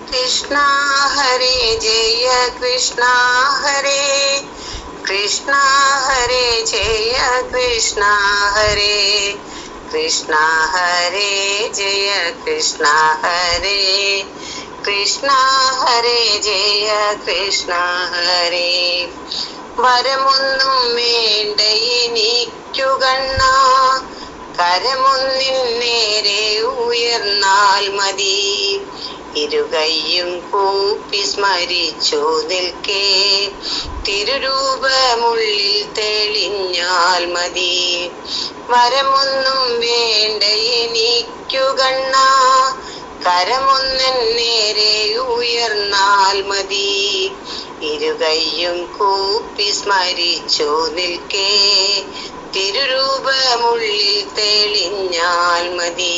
कृष्ण हरे जय कृष्ण हरे कृष्ण हरे जय कृष्ण हरे कृष्ण हरे जय कृष्ण हरे कृष्ण हरे जय कृष्ण हरे വരമൊന്നും വേണ്ട എനിക്കു കണ്ണാ കരമൊന്നിൻ നേരെ ഉയർന്നാൽ മതി ഇരുകൈയും കൂപ്പി സ്മരിച്ചു നിൽക്കേ തിരുരൂപമുള്ളിൽ തെളിഞ്ഞാൽ മതി വരമൊന്നും വേണ്ട എനിക്കു കണ്ണാ കരമൊന്നിൻ നേരെ ഉയർന്നാൽ മതി ഇരുകൈയും കൂപ്പി സ്മരിച്ചു നിൽക്കേ തിരുരൂപമുള്ളിൽ തെളിഞ്ഞാൽ മതി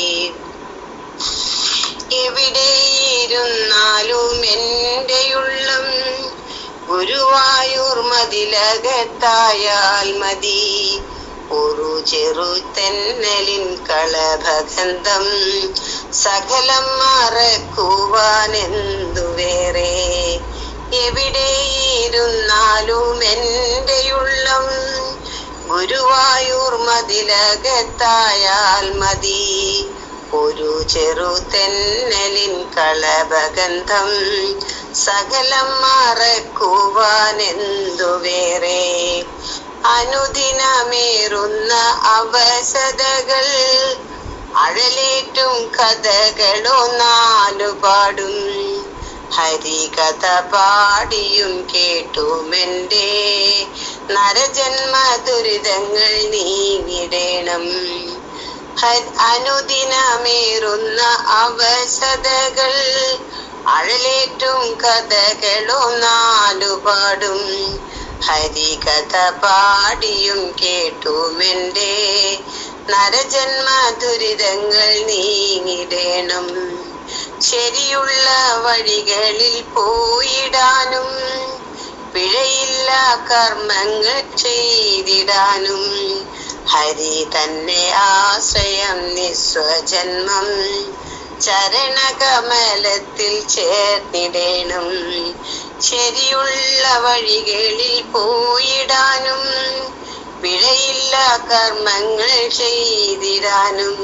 എവിടെയിരുന്നാലും എൻ്റെ ഉള്ളം ഗുരുവായൂർ മതിലകത്തായാൽ മതി ഒരു ചെറു തെന്നലിൻ കളഭഗന്ധം സകലം മറക്കുവാനെന്തു വേറെ എവിടെയിരുന്നാലും എൻ്റെ ഉള്ളം ഗുരുവായൂർ മതിലകത്തായാൽ മതി ഒരു ചെറു തെന്നലിൻ കളഭഗന്ധം സകലം മറക്കുവാനെന്തു വേറെ അനുദിനമേറുന്ന അവസതകൾ അഴലേറ്റും കഥകളോ നാലുപാടും ഹരികഥ പാടിയും കേട്ടുമെൻ്റെ നരജന്മ ദുരിതങ്ങൾ നീങ്ങിടേണം അനുദിനമേറുന്ന അവസതകൾ അഴലേറ്റും കഥകളോ നാലുപാടും ഹരികഥ പാടിയും കേട്ടുമെൻ്റെ നരജന്മ ദുരിതങ്ങൾ നീങ്ങിടേണം ശരിയുള്ള വഴികളിൽ പോയിടാനും പിഴയില്ല കർമ്മങ്ങൾ ചെയ്തിടാനും ഹരി തന്നെ ആശ്രയം നിസ്വജന്മം ചരണകമലത്തിൽ ചേർന്നിടേണം ശരിയുള്ള വഴികളിൽ പോയിടാനും പിഴയില്ല കർമ്മങ്ങൾ ചെയ്തിടാനും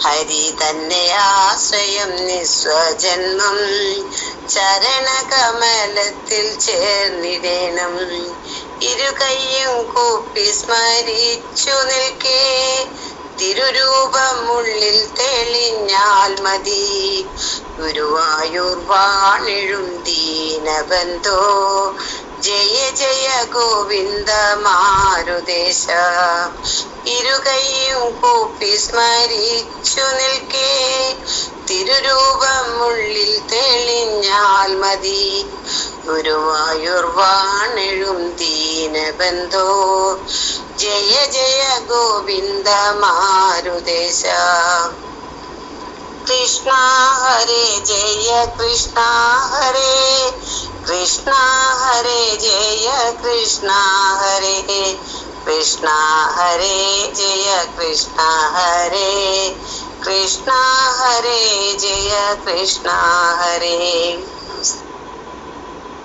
ഹരി തന്നെ ആശ്രയം നിസ്വജന്മം ചരണകമലത്തിൽ ചേർന്നിടേണം ഇരുകൈയും കൂപ്പി സ്മരിച്ചു നിൽക്കേ തിരുരൂപമുള്ളിൽ തെളിഞ്ഞാൽ മതി ഗുരുവായൂർ വാണിഴും ദീനബന്ധോ ജയ ജയ ഗോവിന്ദ മാരുദേശ ഇരുകൈയും കൂപ്പി സ്മരിച്ചു നിൽക്കേ തിരുരൂപമുള്ളിൽ തെളിഞ്ഞാൽ മതി ഗുരുവായൂർ വാണിഴും ദീനബന്ധോ ജയ ജയ ഗോവിന്ദ മാരുദേശ കൃഷ്ണ ഹരേ ജയ കൃഷ്ണ ഹരേ കൃഷ്ണ ഹരേ ജയ കൃഷ്ണ ഹരേ കൃഷ്ണ ഹരേ ജയ കൃഷ്ണ ഹരേ കൃഷ്ണ ഹരേ ജയ കൃഷ്ണ ഹരേ